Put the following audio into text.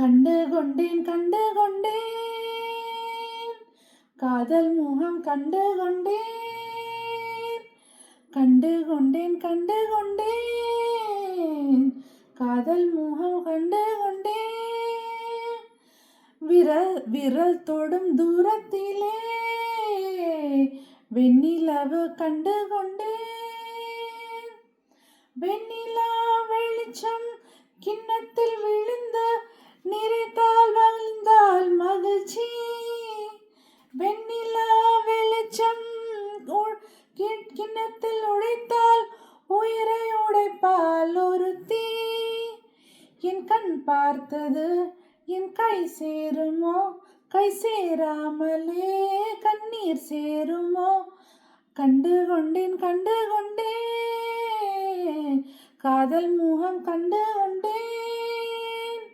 கண்டு கொண்டேன் காதல் முகம் கண்டு கொண்டேன் காதல் முகம் கண்டு கொண்டேன் விரல் தொடும் தூரத்திலே வெண்ணிலவு கண்டு கொண்டேன் வெண்ணிலா வெளிச்சம் கிண்ணத்தில் விழுந்து நிறைத்தால் வந்தால் மகிழ்ச்சி வெண்ணிலா வெளிச்சம் கிண்ணத்தில் உடைத்தால் உயிரை உடைப்பால் ஒருத்தி என் கண் பார்த்தது என் கை சேருமோ கை சேராமலே கண்ணீர் சேருமோ கண்டு கொண்டேன் காதல் முகம் கண்டு கொண்டேன்.